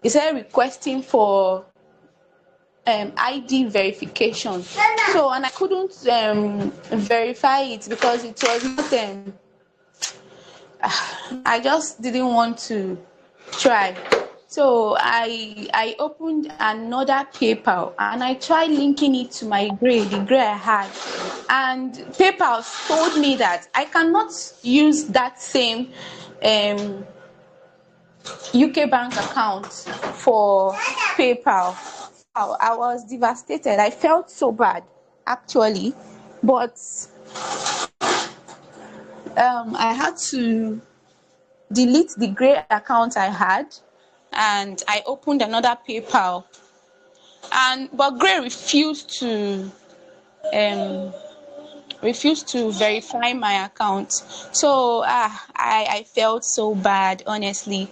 They started requesting for ID verification. So, and I couldn't verify it because it was not I just didn't want to try. So I opened another PayPal and I tried linking it to my grade, the grade I had. And PayPal told me that I cannot use that same UK bank account for PayPal. I was devastated. I felt so bad actually, but I had to delete the grey account I had and I opened another PayPal, but Grey refused to verify my account. So I felt so bad, honestly.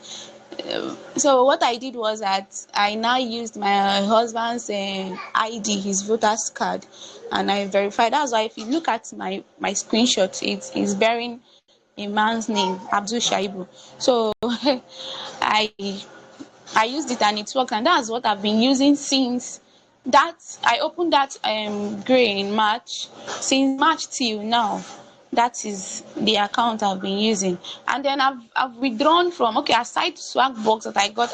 So what I did was that I now used my husband's ID, his voter's card, and I verified. That's why if you look at my screenshot, it is bearing a man's name, Abdul Shaibu. So I I used it and it worked, and that's what I've been using since that I opened that Grey in March. Since March till now, that is the account I've been using. And then I've withdrawn from, okay, aside swag box that I got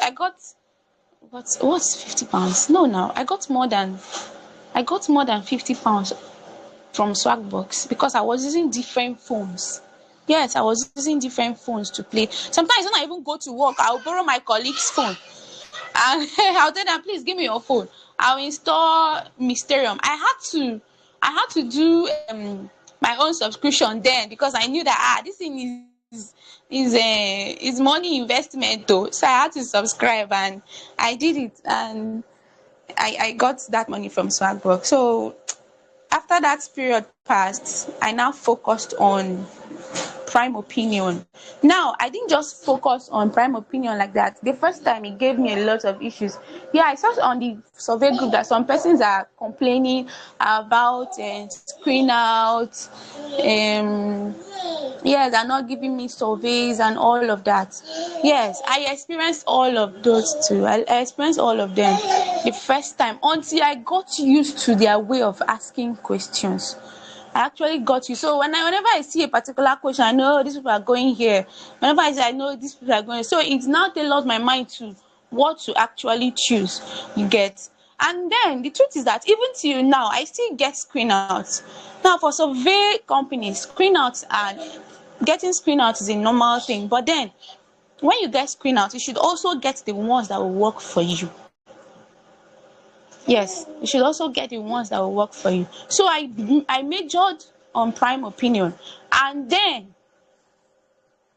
what's £50? No, now I got more than £50 from Swagbox because I was using different phones. Yes, I was using different phones to play. Sometimes when I even go to work, I'll borrow my colleague's phone and I'll tell them, please give me your phone. I'll install Mysterium. I had to do my own subscription then because I knew that this thing is money investment though. So I had to subscribe and I did it, and I got that money from Swagbox. So after that period passed, I now focused on Prime Opinion. Now, I didn't just focus on Prime Opinion like that. The first time it gave me a lot of issues. Yeah, I saw on the survey group that some persons are complaining about screen out. Yes, they're not giving me surveys and all of that. Yes, I experienced all of those too. I experienced all of them the first time until I got used to their way of asking questions. I actually got you. So whenever I see a particular question, I know these people are going here. Whenever I know these people are going, so it's now tailored my mind to what to actually choose. You get. And then the truth is that even till now, I still get screen outs. Now for survey companies, screen outs and getting screen out is a normal thing. But then when you get screen out, you should also get the ones that will work for you. Yes, you should also get the ones that will work for you. So I majored on Prime Opinion, and then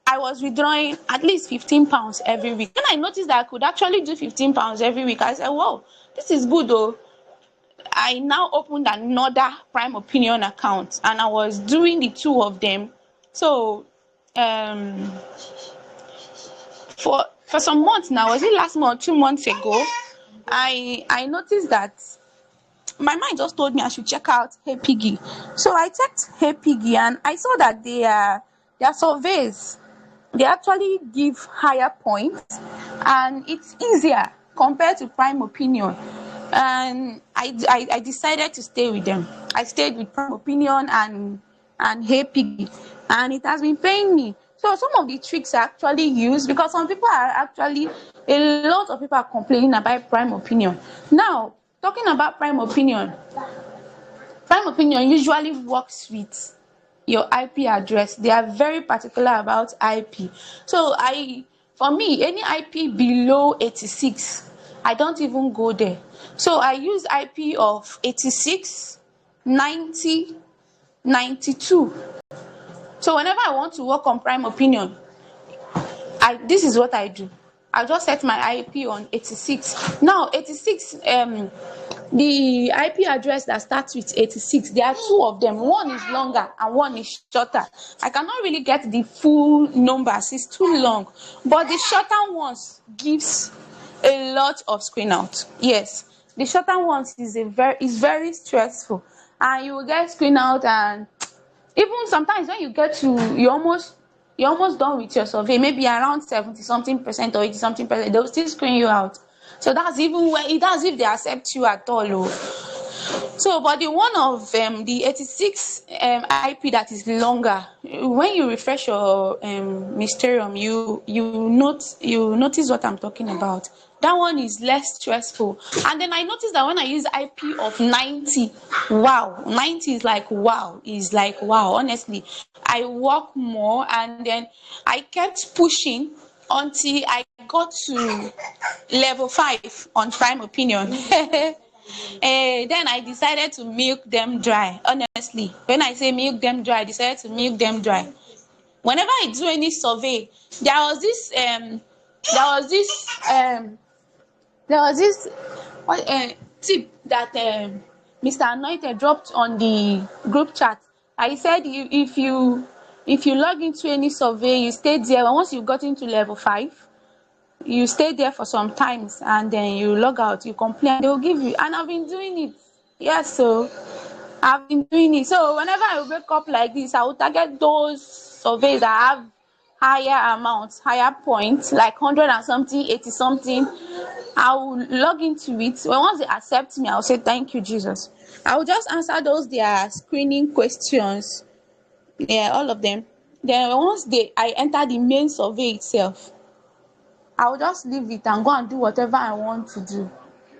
I was withdrawing at least £15 every week. Then I noticed that I could actually do £15 every week. I said, wow, this is good though. I now opened another Prime Opinion account and I was doing the two of them. So for some months now, was it last month, 2 months ago, I noticed that my mind just told me I should check out Hey Piggy. So I checked Hey Piggy and I saw that their surveys, they actually give higher points and it's easier compared to Prime Opinion. And I decided to stay with them. I stayed with Prime Opinion and Hey Piggy, and it has been paying me. So some of the tricks I actually use, because some people are actually, a lot of people are complaining about Prime Opinion. Now, talking about Prime Opinion usually works with your IP address. They are very particular about IP. So for me, any IP below 86, I don't even go there. So I use IP of 86, 90, 92. So whenever I want to work on Prime Opinion, this is what I do. I'll just set my IP on 86. Now 86, the IP address that starts with 86, there are two of them. One is longer and one is shorter. I cannot really get the full numbers, it's too long. But the shorter ones gives a lot of screen out. Yes, the shorter ones is very stressful, and you will get screen out, and even sometimes when you get to you're almost done with your survey, maybe around 70 something percent or 80 something percent, they'll still screen you out. So that's even when that's if they accept you at all. Oh. So, but the one of the 86 IP that is longer, when you refresh your Mysterium, you notice what I'm talking about. That one is less stressful. And then I noticed that when I use IP of 90, wow, 90 is like wow. Honestly, I work more, and then I kept pushing until I got to level 5 on Prime Opinion. Then I decided to milk them dry. Honestly, when I say milk them dry, I decided to milk them dry. Whenever I do any survey, there was this there was this um there was this what tip that Mr. Anointed dropped on the group chat. I said if you log into any survey, you stay there. Once you got into level 5, you stay there for some times, and then you log out, you complain, they will give you. And I've been doing it. Yes, so I've been doing it. So whenever I wake up like this, I will target those surveys that have higher amounts, higher points, like 100 and something, 80 something. I will log into it. Well, once they accept me, I'll say thank you, Jesus. I will just answer those their screening questions. Yeah, all of them. Then once I enter the main survey itself, I will just leave it and go and do whatever I want to do.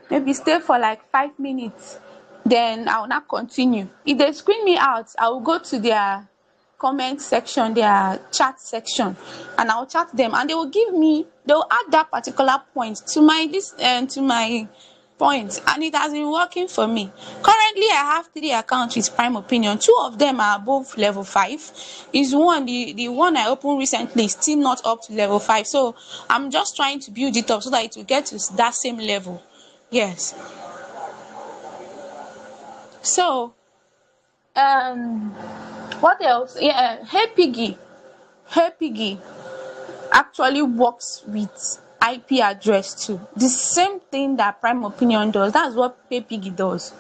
Maybe stay for like 5 minutes, then I will not continue. If they screen me out, I will go to their comment section, their chat section, and I will chat them, and they will add that particular point to my point, and it has been working for me. Currently, I have 3 accounts with Prime Opinion. 2 of them are above level 5. Is one the one I opened recently is still not up to level 5. So I'm just trying to build it up so that it will get to that same level. Yes. So what else? Yeah, Hey Piggy actually works with IP address too. The same thing that Prime Opinion does. That's what Hey Piggy does.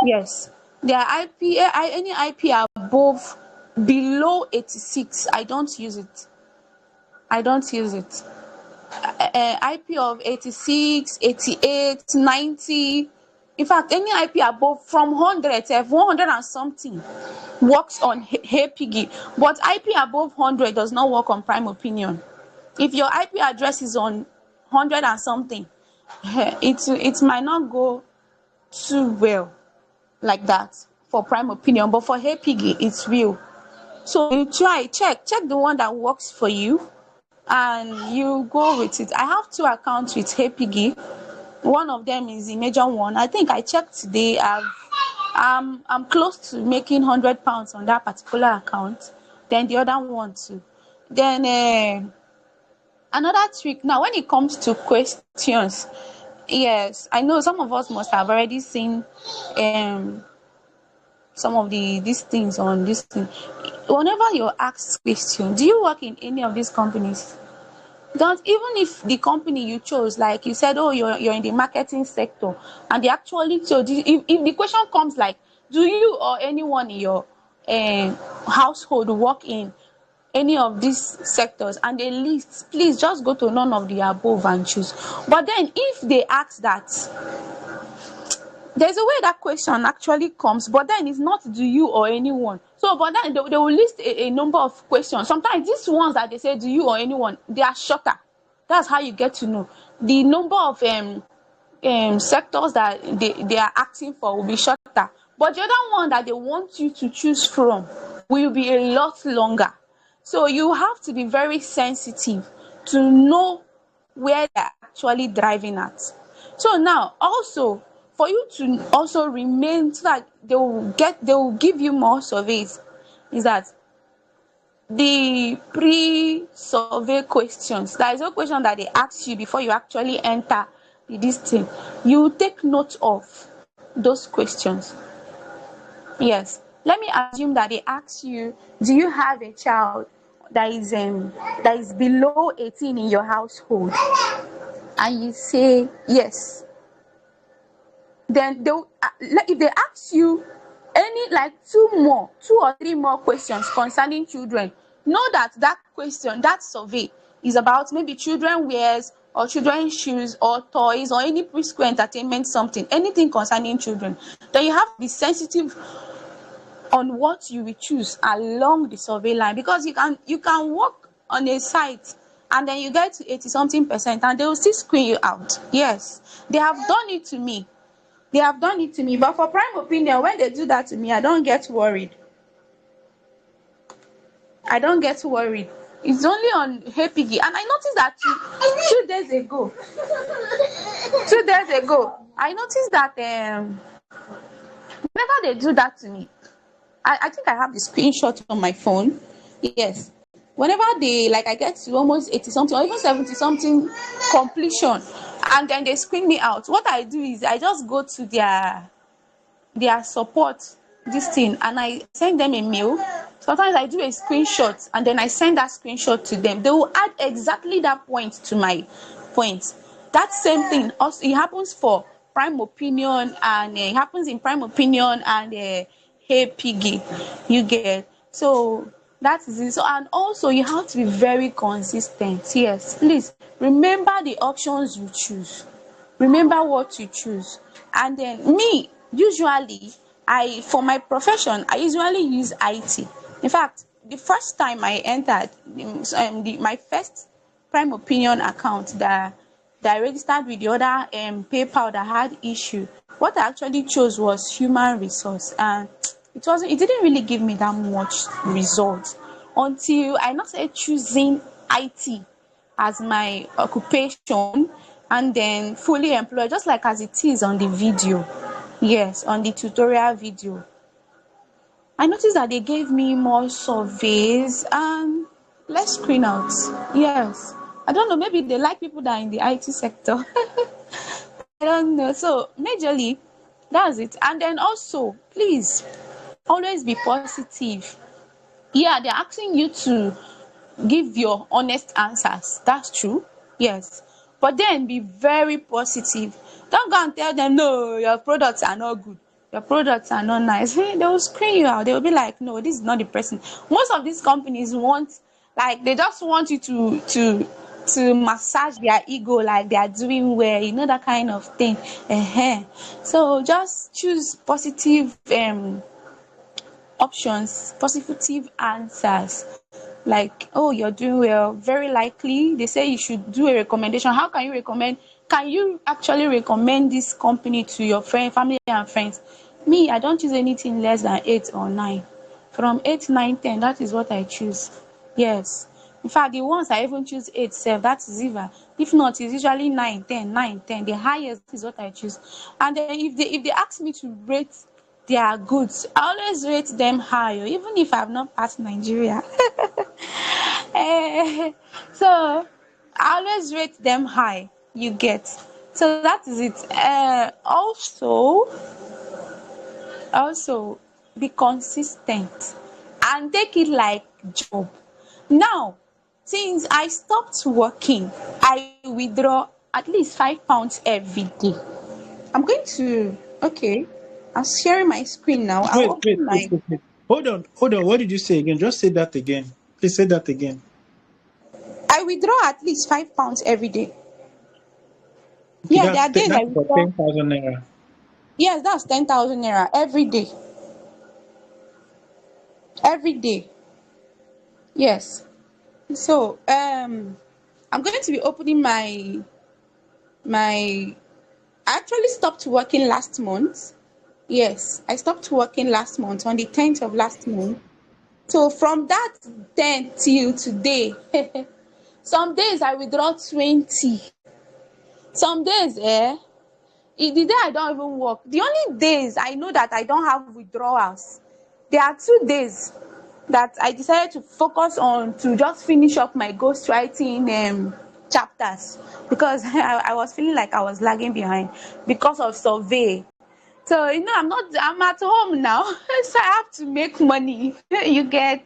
Yes. Their any IP above below 86, I don't use it. I don't use it. IP of 86, 88, 90. In fact, any IP above from 100, 100 and something works on Hey Piggy. But IP above 100 does not work on Prime Opinion. If your IP address is on 100 and something, it might not go too well like that for Prime Opinion. But for Hey Piggy, it's real. So you check the one that works for you, and you go with it. I have 2 accounts with Hey Piggy. One of them is the major one. I think I checked today. I'm close to making £100 on that particular account. Then the other one too. Then another trick now when it comes to questions. Yes, I know some of us must have already seen some of these things on this thing. Whenever you're asked question, do you work in any of these companies? Don't, even if the company you chose, like you said, oh, you're in the marketing sector, and they actually told you, if the question comes like, do you or anyone in your household work in any of these sectors, and they list, please just go to none of the above and choose. But then if they ask that, there's a way that question actually comes, but then it's not do you or anyone. So but then they will list a number of questions. Sometimes these ones that they say do you or anyone, they are shorter. That's how you get to know the number of sectors that they are asking for will be shorter, but the other one that they want you to choose from will be a lot longer. So you have to be very sensitive to know where they're actually driving at. So now also for you to also remain, so that they will give you more surveys, is that the pre-survey questions, there is no question that they ask you before you actually enter this thing. You take note of those questions. Yes, let me assume that they ask you, do you have a child that is below 18 in your household, and you say yes. Then they'll if they ask you any like 2 or 3 more questions concerning children, know that that question, that survey is about maybe children wears or children's shoes or toys or any preschool entertainment something, anything concerning children, then you have to be sensitive on what you will choose along the survey line, because you can work on a site and then you get to 80 something percent and they will still screen you out. Yes, they have done it to me. They have done it to me. But for prime opinion, when they do that to me, I don't get worried. I don't get worried. It's only on Hey Piggy. And I noticed that 2 days ago, 2 days ago, I noticed that whenever they do that to me, I think I have the screenshot on my phone. Yes. Whenever they, like, I get to almost 80 something or even 70 something completion, and then they screen me out, what I do is I just go to their support this thing and I send them a mail. Sometimes I do a screenshot and then I send that screenshot to them. They will add exactly that point to my point. That same thing also, it happens for prime opinion, and it happens in prime opinion and Hey Piggy. You get? So that is it. So, and also you have to be very consistent. Yes, please remember the options you choose. Remember what you choose. And then me, usually, I for my profession, I usually use IT. In fact, the first time I entered my first prime opinion account that I registered with the other PayPal that had issue, what I actually chose was human resource, and it didn't really give me that much result until I not started choosing IT as my occupation and then fully employed, just like as it is on the video. Yes, on the tutorial video. I noticed that they gave me more surveys and less screen outs. Yes. I don't know, maybe they like people that are in the IT sector. I don't know. So majorly, that's it. And then also, please always be positive. Yeah, they're asking you to give your honest answers. That's true. Yes. But then be very positive. Don't go and tell them, no, your products are not good. Your products are not nice. They will screen you out. They will be like, no, this is not the person. Most of these companies want, like, they just want you to massage their ego, like they are doing well, that kind of thing. So just choose positive options, positive answers, like, oh, you're doing well. Very likely they say you should do a recommendation. How can you actually recommend this company to your friend, family and friends? Me, I don't choose anything less than 8 or 9. From 8, 9, 10, that is what I choose. Yes. In fact, the ones I even choose 8 sef, that is even. If not, it's usually 9, 10, 9, 10. The highest is what I choose. And then if they ask me to rate their goods, I always rate them high, even if I've not passed Nigeria. Eh, so I always rate them high. You get? So that is it. Also be consistent and take it like job. Now, since I stopped working, I withdraw at least £5 every day. I'm going to, okay, I'm sharing my screen now. I'll Wait, wait, open wait, my, wait, wait. Hold on, hold on. What did you say again? Just say that again. Please say that again. I withdraw at least £5 every day. Okay, Yeah, there are days I that's for withdraw. 10,000 naira. Yes, that's 10,000 naira every day. Every day. Yes. So, I'm going to be opening my. I actually stopped working last month. Yes, I stopped working last month on the 10th of last month. So from that 10th till today, some days I withdraw 20. Some days, the day I don't even work. The only days I know that I don't have withdrawals, there are 2 days that I decided to focus on to just finish up my ghostwriting chapters, because I was feeling like I was lagging behind because of survey. So I'm at home now, so I have to make money. You get,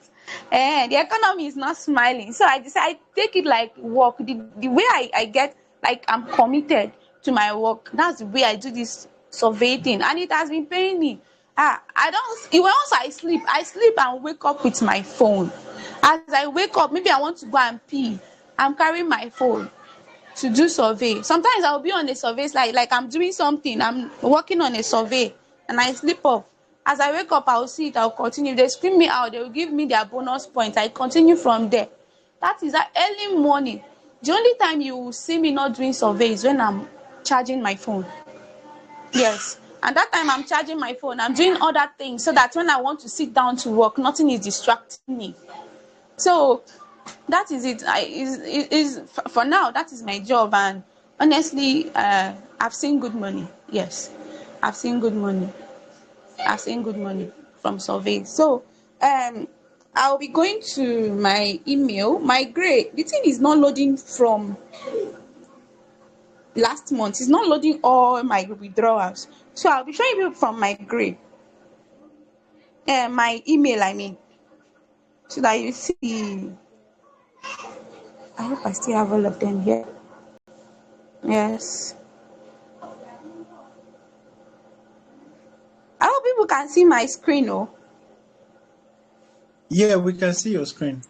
the economy is not smiling. So I decided take it like work. The way I get, like, I'm committed to my work. That's the way I do this survey thing, and it has been paying me. I don't even once I sleep and wake up with my phone. As I wake up, maybe I want to go and pee. I'm carrying my phone. to do survey. Sometimes I'll be on a survey slide, like I'm doing something, I'm working on a survey, and I sleep off. As I wake up, I'll see it, I'll continue. If they scream me out, they will give me their bonus points. I continue from there. That is at early morning. The only time you will see me not doing survey is when I'm charging my phone. Yes. And that time I'm charging my phone, I'm doing other things so that when I want to sit down to work, nothing is distracting me. So that is it. For now, that is my job. And honestly, I've seen good money. Yes, I've seen good money. I've seen good money from surveys. So I'll be going to my email. My grade, the thing is not loading from last month. It's not loading all my withdrawals. So I'll be showing you from my grade. My email, I mean, so that you see. I hope I still have all of them here. Yes. I hope people can see my screen, oh. Yeah, we can see your screen.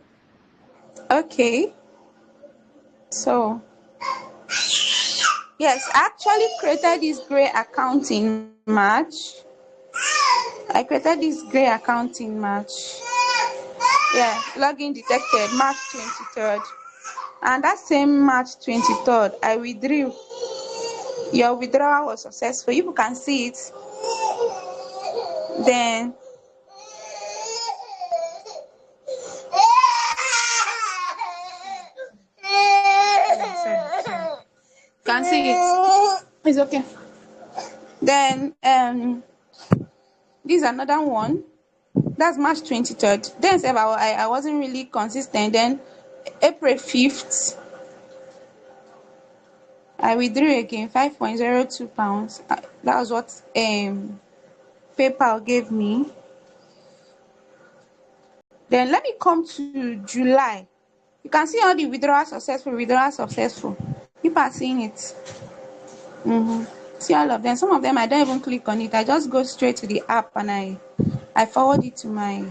Okay. So, yes, I actually created this gray account in March. I created this gray account in March. Yeah, login detected March 23rd. And that same March 23rd, I withdrew. Your withdrawal was successful. You can see it. Then you can see it. It's okay. Then this is another one. That's March 23rd. Then I wasn't really consistent. Then April 5th, I withdrew again £5.02. That was what PayPal gave me. Then let me come to July. You can see all the withdrawal successful. People are seeing it. See all of them. Some of them I don't even click on it. I just go straight to the app and I forward it to my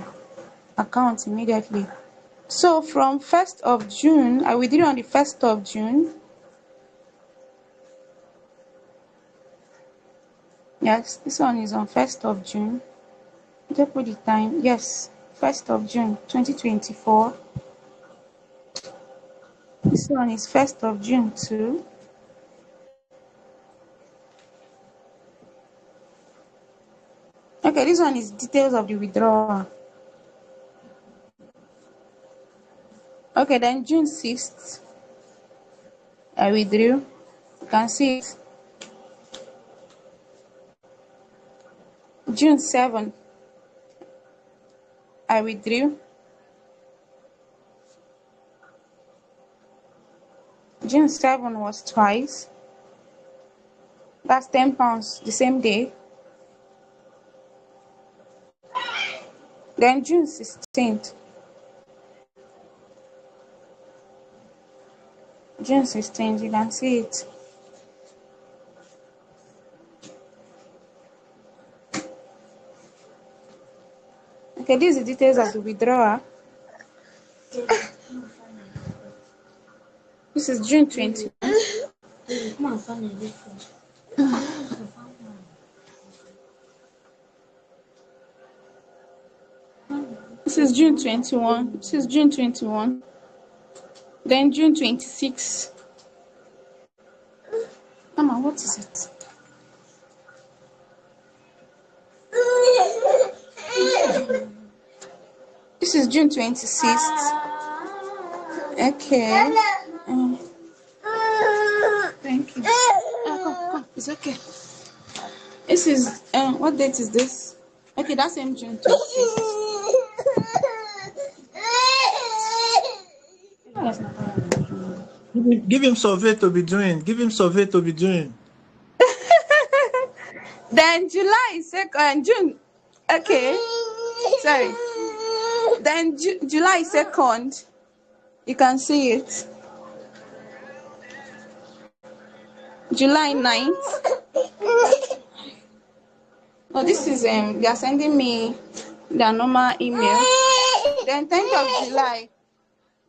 account immediately. So from 1st of June, I withdrew on the 1st of June. Yes, this one is on 1st of June. Just put the time. Yes, 1st of June 2024. This one is 1st of June too. Okay, this one is details of the withdrawal. Okay, then June 6th, I withdrew. You can see it. June 7th, I withdrew. June 7 was twice. That's £10 the same day. Then June 16th. June 16th, you can see it. Okay, these are the details of the withdrawal. This is June 20. This is June 21. This is June 21. Then June 26. Mama, what is it? This is June 26th. Okay. Thank you. Come. It's okay. This is, what date is this? Okay, that's same June 26th. Give him survey to be doing. Then July 2nd, June. Okay. Sorry. Then July 2nd. You can see it. July 9th. Oh, this is they are sending me their normal email. Then 10th of July.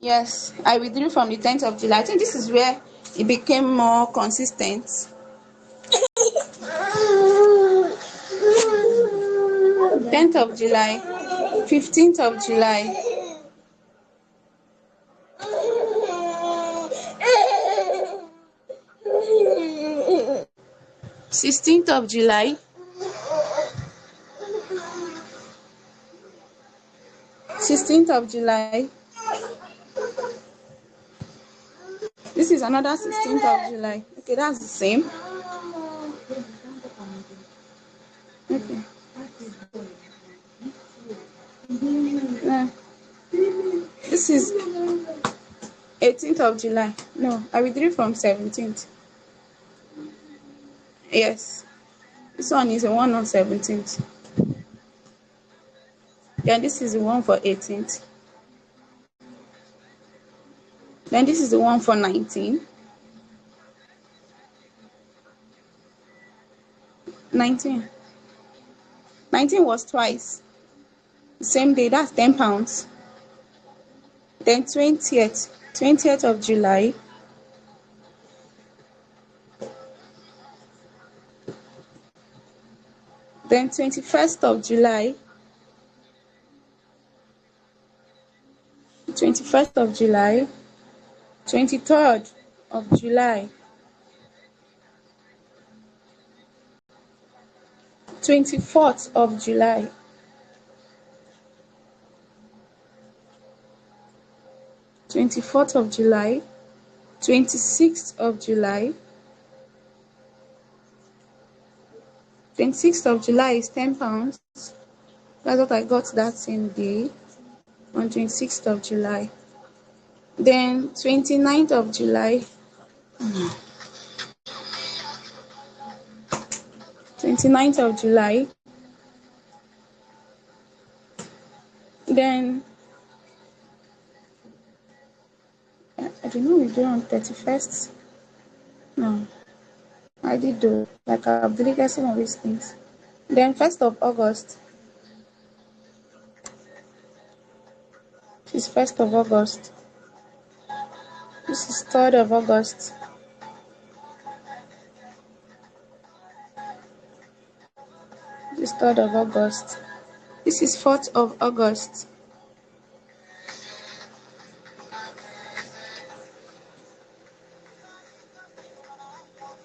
Yes, I withdrew from the 10th of July. I think this is where it became more consistent. 10th of July, 15th of July, 16th of July, 16th of July. This is another 16th of July. Okay, that's the same. Okay. Yeah. This is 18th of July. No, I withdrew from 17th. Yes. This one is the one on 17th. Then this is the one for 18th. Then this is the one for 19. 19. 19 was twice. The same day, that's £10. Then 20th of July. Then 21st of July. 21st of July. 23rd of July. 24th of July. 24th of July. 26th of July. 26th of July is £10. That's what I got that same day on 26th of July. Then 29th of July. 29th of July. Then I don't know we do on 31st. No, I did do like I've deleted some of these things. Then 1st of August. This is 1st of August. This is 3rd of August. This is 3rd of August. This is 4th of August.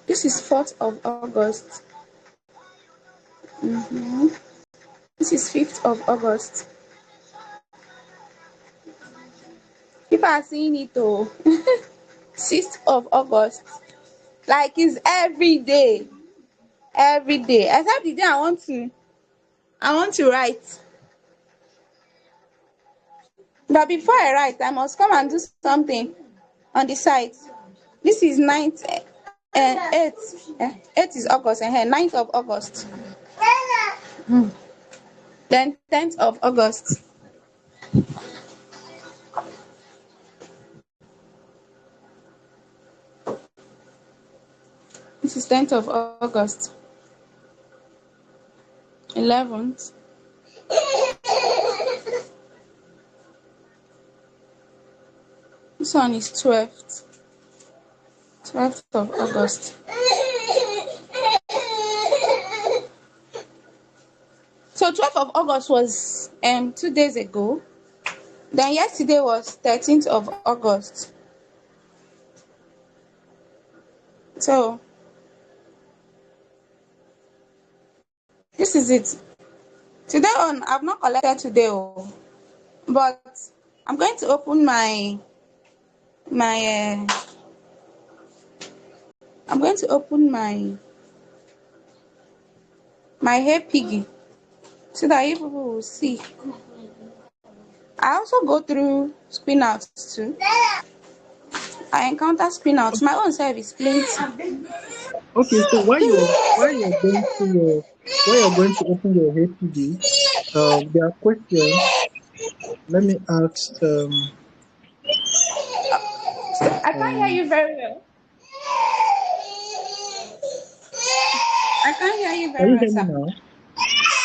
This is 4th of August. This is 5th of August. People are seeing it though. 6th of August. Like it's every day. Every day. Except the day I want to write. But before I write, I must come and do something on the site. This is 9th and 8th. 8th is August and here 9th of August. Then 10th of August. This is 10th of August. 11th. This one is 12th. 12th of August. So 12th of August was 2 days ago. Then yesterday was 13th of August. So this is it. Today on, I've not collected today, but I'm going to open I'm going to open my Hey Piggy so that you people will see. I also go through screen outs too. I encounter screen outs. My own service plenty. Okay, so while you're going to open your HPD, there are questions. Let me ask. I can't hear you very well. I can't hear you Can very you well, hear me sir. now?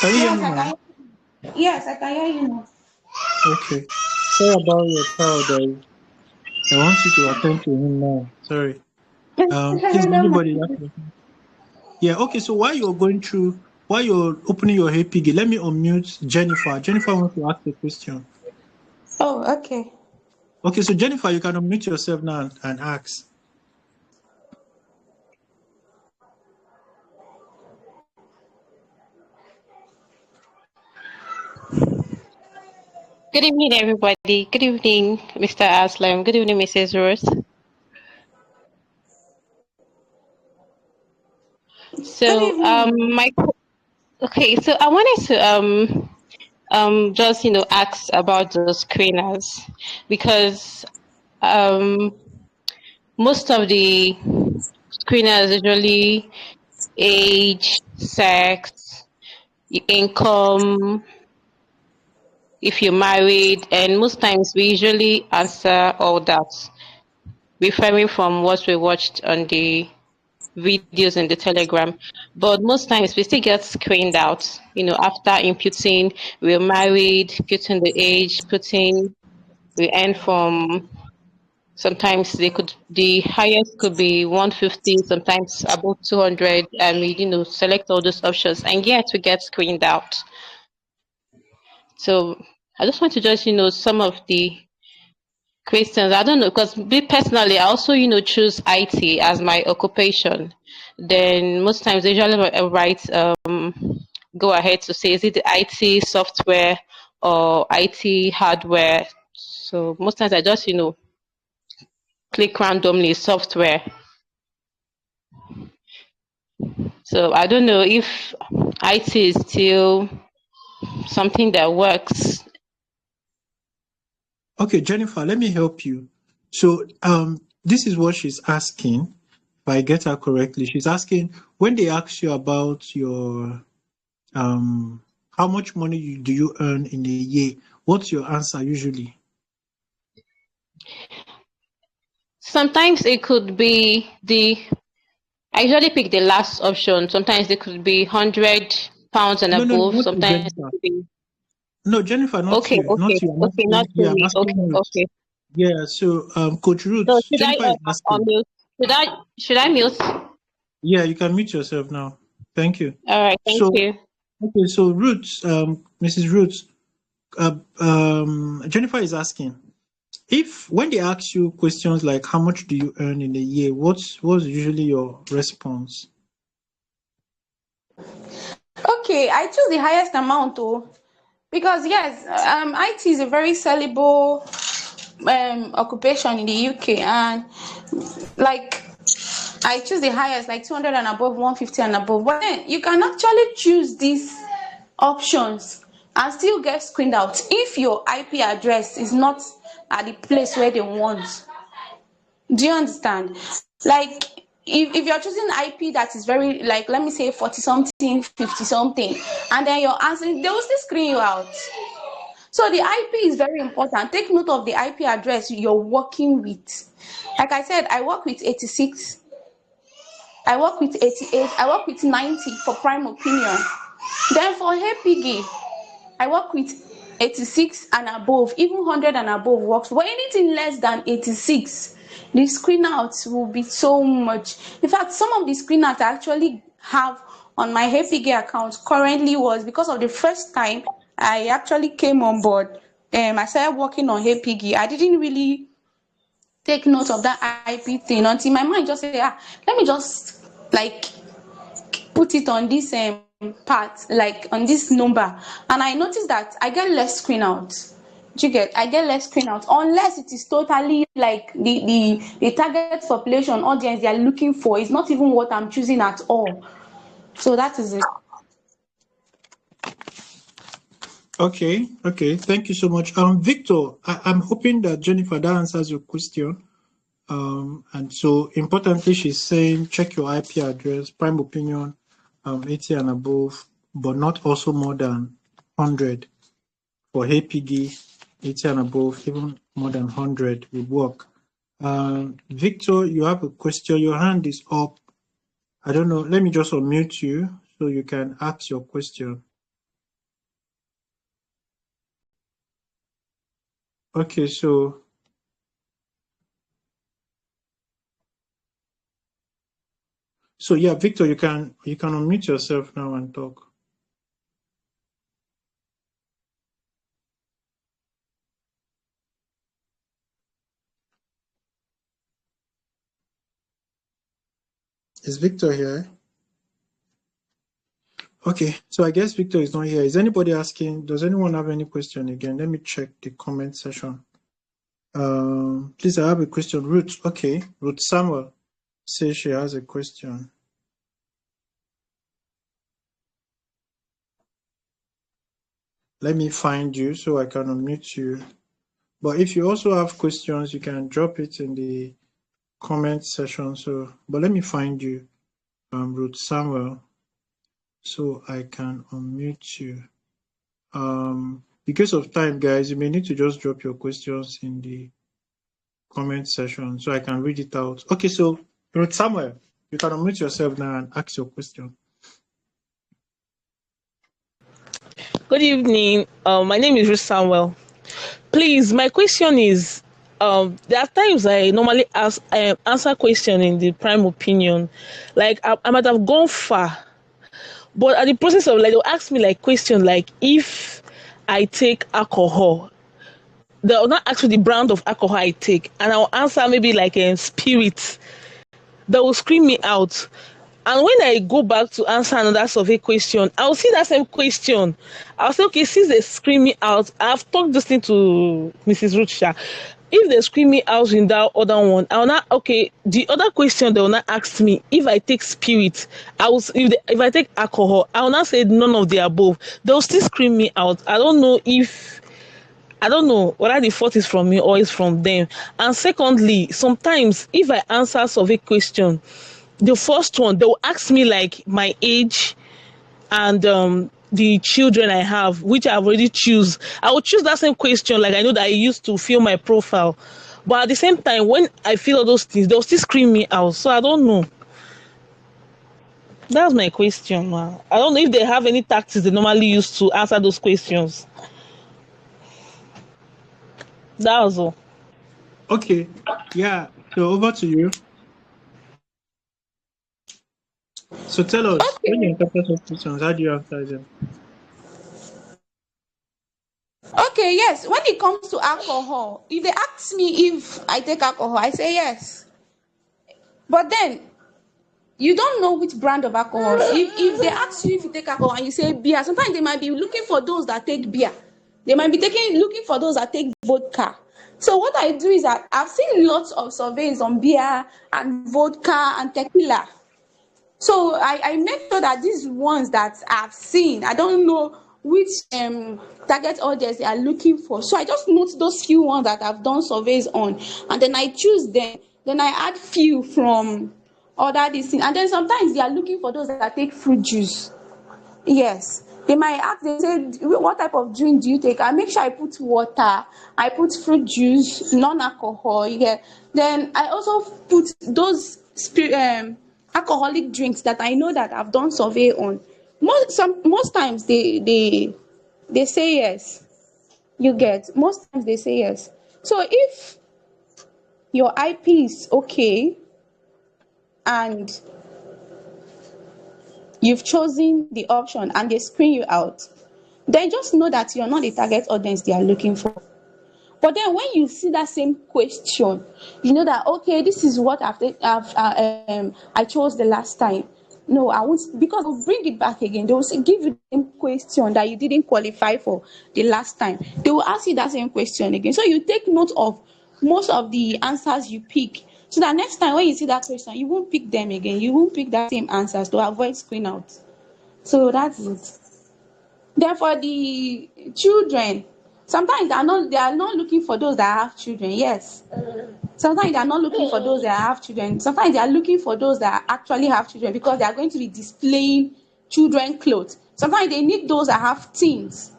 Can you hear Yes, me I now? can. Yes, I can hear you now. Okay. Sorry about your child. I want you to attend to him now. Sorry. Please, Don't anybody? mind. Yeah. Okay. So while you're opening your HPG, let me unmute Jennifer. Jennifer wants to ask a question. Oh, okay. Okay. So Jennifer, you can unmute yourself now and ask. Good evening, everybody. Good evening, Mr. Aslam. Good evening, Mrs. Ruth. Good So, evening. so I wanted to just ask about the screeners because um most of the screeners usually age, sex, income, if you're married, and most times we usually answer all that, referring from what we watched on the videos in the Telegram. But most times we still get screened out, after inputting we're married, putting the age, putting we earn from, sometimes the highest could be 150, sometimes above 200, and we select all those options, and yet we get screened out. So I just want to just some of the questions. I don't know, because me personally, I also, choose IT as my occupation. Then most times, they usually write, go ahead to say, is it the IT software or IT hardware? So most times I just, click randomly software. So I don't know if IT is still something that works. Okay, Jennifer, let me help you. So this is what she's asking. If I get her correctly, she's asking when they ask you about your how much money do you earn in a year? What's your answer usually? Sometimes it could be I usually pick the last option. Sometimes it could be £100 and No, no, above. not you, Sometimes it Jennifer. could be No, Jennifer, not okay, you, okay, not you. I'm okay, not asking. to Yeah, I'm me. asking Okay, Ruth. okay. Yeah. So Coach So Ruth, should I Jennifer is asking. mute? Should I mute? Yeah, you can mute yourself now. Thank you. All right, thank So you. okay, so Ruth, Mrs. Ruth, Jennifer is asking. If when they ask you questions like how much do you earn in a year, what's usually your response? Okay, I choose the highest amount though. Because yes, IT is a very sellable occupation in the UK, and like I choose the highest, like 200 and above, 150 and above. But then you can actually choose these options and still get screened out if your IP address is not at the place where they want. Do you understand? Like if you're choosing IP that is very, like, let me say 40 something, 50 something, and then you're answering, they will still screen you out. So the IP is very important. Take note of the IP address you're working with. Like I said, I work with 86, I work with 88, I work with 90 for prime opinion. Then for HPG, I work with 86 and above, even 100 and above works. But anything less than 86, the screen outs will be so much. In fact, some of the screen outs I actually have on my HPG account currently was because of the first time I actually came on board. I started working on HPG. I didn't really take note of that IP thing until my mind just said, let me just like put it on this part, like on this number, and I noticed that I get less screen out. Do you get? I get less screen out unless it is totally like the target population audience they are looking for is not even what I'm choosing at all. So that is it. Okay, okay. Thank you so much. Victor, I'm hoping that Jennifer that answers your question. And so importantly, she's saying check your IP address, prime opinion, 80 and above, but not also more than 100 for APD, 80 and above, even more than 100 would work. Victor, you have a question. Your hand is up. I don't know. Let me just unmute you so you can ask your question. Okay, so So yeah, Victor, you can unmute yourself now and talk. Is Victor here? Okay, so I guess Victor is not here. Is anybody asking? Does anyone have any question again? Let me check the comment section. Please, I have a question. Ruth, okay. Ruth Samuel says she has a question. Let me find you so I can unmute you. But if you also have questions, you can drop it in the comment section. So, but let me find you, Ruth Samuel, so I can unmute you. Because of time, guys, you may need to just drop your questions in the comment section so I can read it out. Okay, so Ruth Samuel, you can unmute yourself now and ask your question. Good evening. My name is Ruth Samuel. Please, my question is, there are times I normally answer question in the prime opinion. Like I might have gone far, but at the process of like they'll ask me like question like if I take alcohol, they'll not ask me the brand of alcohol I take, and I'll answer maybe like a spirit. They will scream me out. And when I go back to answer another survey question, I'll see that same question. I'll say, okay, since they scream me out, I've talked this thing to Mrs. Rutsha. If they scream me out in that other one, I'll not, okay, the other question they will not ask me, if I take spirit, if I take alcohol, I will not say none of the above. They'll still scream me out. I don't know whether the fault is from me or is from them. And secondly, sometimes if I answer survey question, the first one, they'll ask me like my age and the children I have, which I've already choose. I will choose that same question like I know that I used to fill my profile. But at the same time, when I fill all those things, they'll still scream me out. So I don't know. That's my question, man. I don't know if they have any tactics they normally use to answer those questions. That was all. Okay, yeah, so over to you. So tell us, when you answer those questions, how do you answer them? Okay, yes. When it comes to alcohol, if they ask me if I take alcohol, I say yes. But then you don't know which brand of alcohol. If they ask you if you take alcohol and you say beer, sometimes they might be looking for those that take beer. They might be looking for those that take vodka. So what I do is that I've seen lots of surveys on beer and vodka and tequila. So I make sure that these ones that I've seen, I don't know which target audience they are looking for. So I just note those few ones that I've done surveys on, and then I choose them. Then I add few from other this thing. And then sometimes they are looking for those that take fruit juice. Yes. They might ask, they say, what type of drink do you take? I make sure I put water, I put fruit juice, non-alcohol. Yeah. Then I also put those alcoholic drinks that I know that I've done survey on. Most times they say yes. You get, most times they say yes. So if your IP is okay and you've chosen the option and they screen you out, then just know that you're not the target audience they are looking for. But then when you see that same question, you know that, okay, this is what I chose the last time. No, I won't, because they'll bring it back again. They will say, give you the same question that you didn't qualify for the last time. They will ask you that same question again. So you take note of most of the answers you pick. So that next time when you see that question, you won't pick them again. You won't pick that same answers to avoid screen out. So that's it. Then for the children, sometimes they are not looking for those that have children. Yes. Sometimes they are not looking for those that have children. Sometimes they are looking for those that actually have children because they are going to be displaying children clothes. Sometimes they need those that have teens,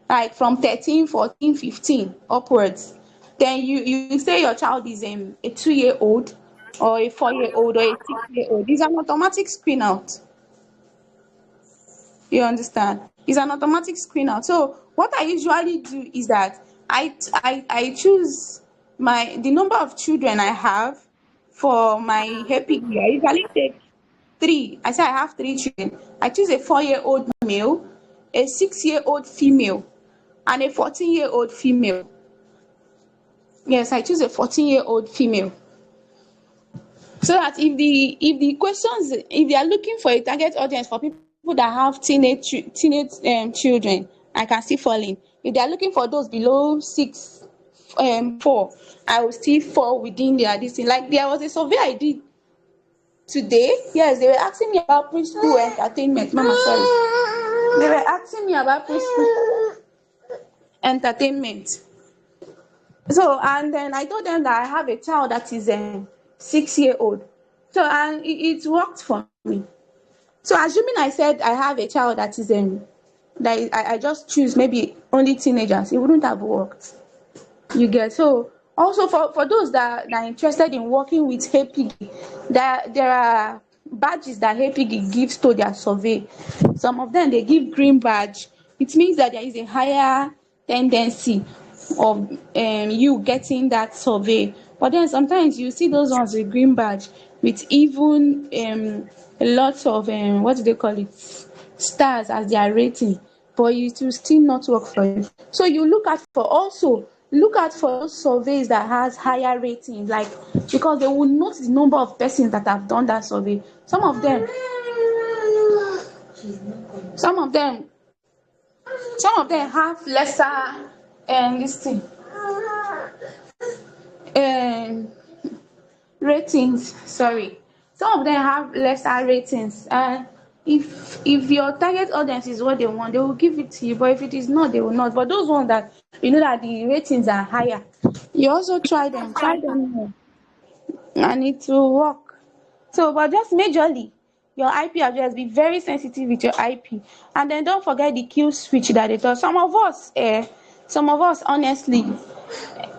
like from 13, 14, 15 upwards. Then you say your child is a 2-year old or a 4-year old or a 6-year old. It's an automatic screen out. You understand? It's an automatic screen out. So what I usually do is that I choose the number of children I have for my happy year. I usually take three. I say I have three children. I choose a 4-year-old male, a 6-year-old female, and a 14-year-old female. Yes, I choose a 14-year-old female. So that if the questions, if they are looking for a target audience for people that have teenage children, I can still fall in. If they are looking for those below 4, I will still fall within their this thing. Like there was a survey I did today. Yes, they were asking me about preschool entertainment. Mama, sorry. They were asking me about preschool entertainment. So and then I told them that I have a child that is 6-year-old. So and it worked for me. So assuming I said I have a child that is that I just choose maybe only teenagers, it wouldn't have worked. You get. So also for those that are interested in working with HPG, there are badges that HPG gives to their survey. Some of them they give green badge. It means that there is a higher tendency of you getting that survey. But then sometimes you see those ones with green badge with even a lot of what do they call it, stars as their rating, but it will still not work for you. So you look at for those surveys that has higher rating, like because they will note the number of persons that have done that survey. Some of them some of them have lesser this thing um ratings. Sorry, some of them have lesser ratings. If your target audience is what they want, they will give it to you, but if it is not, they will not. But those ones that you know that the ratings are higher, you also try them more, and it will work. So but just majorly your IP address, be very sensitive with your IP, and then don't forget the kill switch that they taught some of us honestly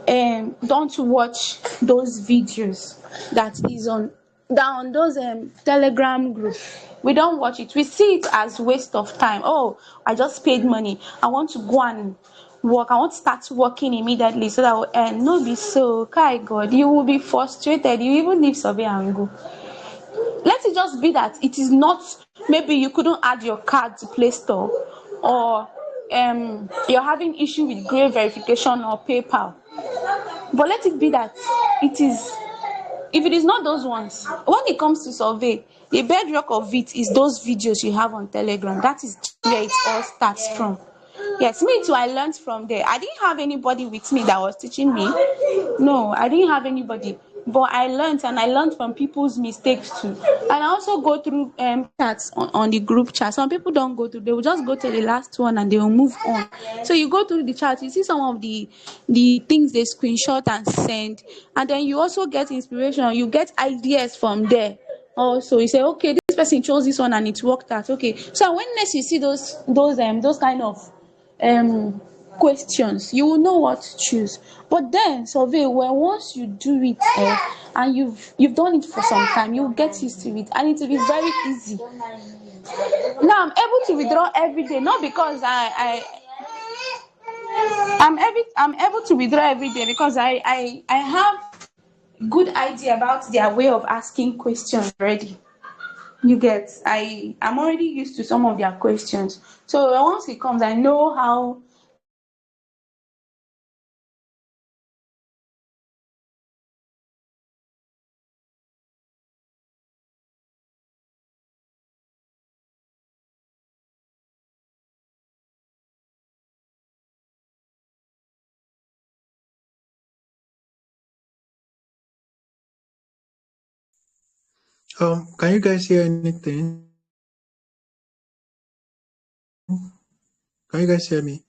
don't watch those videos that is on those telegram group. We don't watch it. We see it as waste of time. Oh, I just paid money, I want to go and work, I want to start working immediately so that I will earn. No be so, kai god, you will be frustrated, you even leave survey and go. Let it just be that it is not, maybe you couldn't add your card to Play Store, or you're having issue with grade verification or PayPal. But let it be that it is, if it is not those ones, when it comes to survey, the bedrock of it is those videos you have on Telegram. That is where it all starts from. Yes, me too, I learned from there. I didn't have anybody with me that was teaching me. No, I didn't have anybody. But I learned, and I learned from people's mistakes too. And I also go through chats on the group chat. Some people don't go through, they will just go to the last one and they will move on. So you go through the chat, you see some of the things they screenshot and send, and then you also get inspiration, you get ideas from there. Also you say, okay, this person chose this one and it worked out. Okay, so when next you see those kind of questions, you will know what to choose. But then survey, when once you do it and you've done it for some time, you get used to it, and it will be very easy. Now I'm able to withdraw every day, not because I'm able to withdraw every day because I have good idea about their way of asking questions already. You get, I'm already used to some of their questions. So once it comes, I know how. Can you guys hear anything? Can you guys hear me?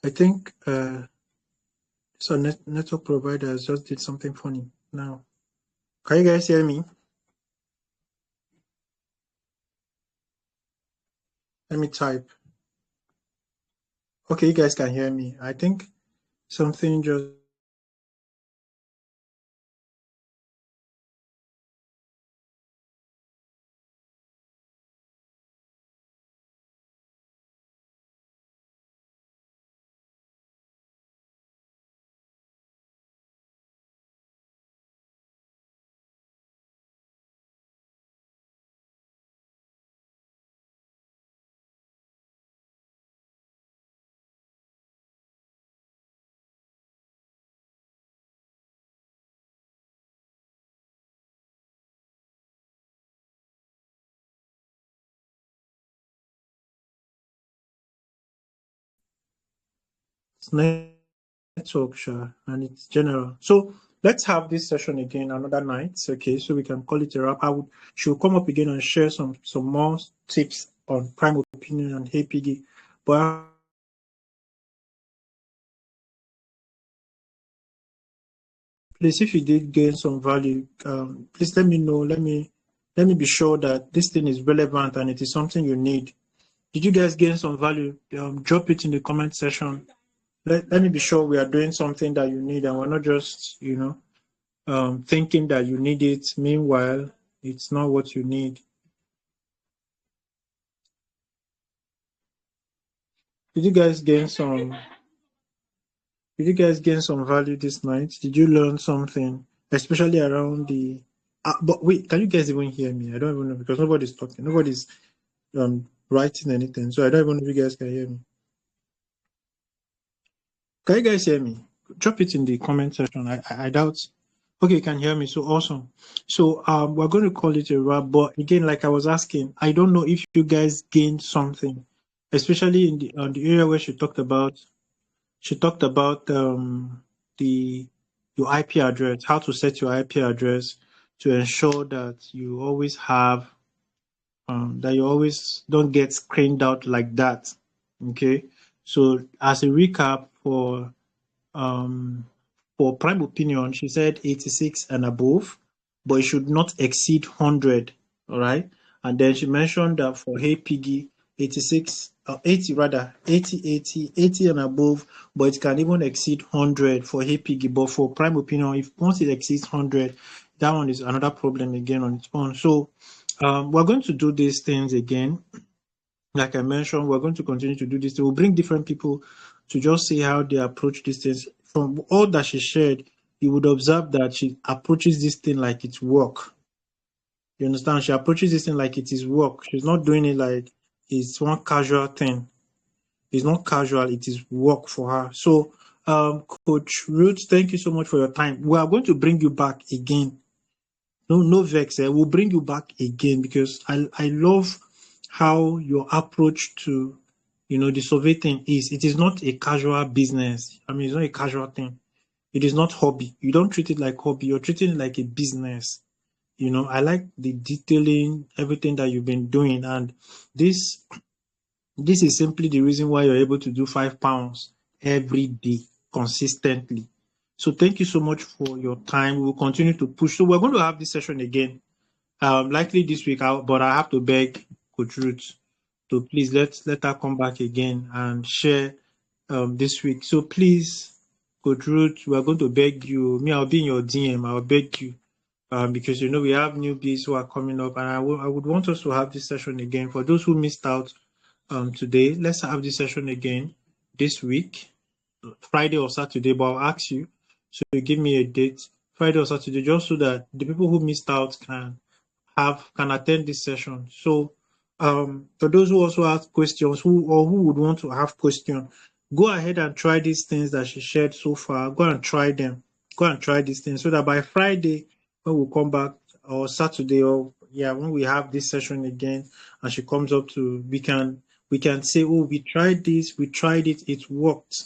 I think so. Network providers just did something funny now. Can you guys hear me? Let me type. Okay, you guys can hear me. I think something just network, and it's general. So let's have this session again another night, okay? So we can call it a wrap. She'll come up again and share some more tips on prime opinion and APG. But please, if you did gain some value, please let me know. Let me be sure that this thing is relevant and it is something you need. Did you guys gain some value? Drop it in the comment section. Let me be sure we are doing something that you need and we're not just, thinking that you need it. Meanwhile, it's not what you need. Did you guys gain some value this night? Did you learn something, especially around the? But wait, can you guys even hear me? I don't even know because nobody's talking. Nobody's writing anything, so I don't even know if you guys can hear me. Can you guys hear me? Drop it in the comment section. I doubt. Okay, you can hear me. So awesome. So we're going to call it a wrap. But again, like I was asking, I don't know if you guys gained something, especially in the area where she talked about your IP address, how to set your IP address to ensure that you always have that you always don't get screened out like that. Okay. So as a recap for prime opinion, she said 86 and above, but it should not exceed 100. All right. And then she mentioned that for Hey Piggy, 86, 80 rather, 80 and above, but it can even exceed 100 for Hey Piggy. But for prime opinion, if once it exceeds 100, that one is another problem again on its own. So we're going to do these things again. Like I mentioned, we're going to continue to do this. We'll bring different people to just see how they approach these things. From all that she shared, you would observe that she approaches this thing like it's work. You understand? She approaches this thing like it is work. She's not doing it like it's one casual thing. It's not casual, it is work for her. So, Coach Ruth, thank you so much for your time. We are going to bring you back again. No vex. We'll bring you back again because I love how your approach to the survey thing is. It is not a casual business. I mean, it's not a casual thing. It is not hobby. You don't treat it like hobby. You're treating it like a business. I like the detailing, everything that you've been doing, and this is simply the reason why you're able to do £5 every day consistently. So thank you so much for your time. We will continue to push. So we're going to have this session again, likely this week, but I have to beg Coach Ruth to please let her come back again and share this week. So please, Coach Ruth, we are going to beg you. Me, I'll be in your DM. I'll beg you because we have newbies who are coming up, and I would want us to have this session again. For those who missed out today, let's have this session again this week, Friday or Saturday. But I'll ask you, so you give me a date, Friday or Saturday, just so that the people who missed out can attend this session. So for those who also have questions, who would want to have questions, go ahead and try these things that she shared so far. Go and try them. Go and try these things so that by Friday, when we come back, or Saturday, or when we have this session again, and she comes up to, we can say, oh, we tried this, we tried it, it worked.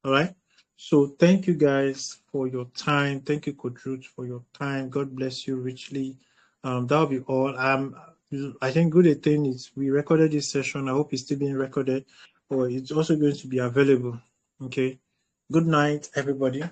All right. So thank you guys for your time. Thank you, Coach Ruth, for your time. God bless you richly. That'll be all. I think good thing is we recorded this session. I hope it's still being recorded, or it's also going to be available. Okay. Good night, everybody.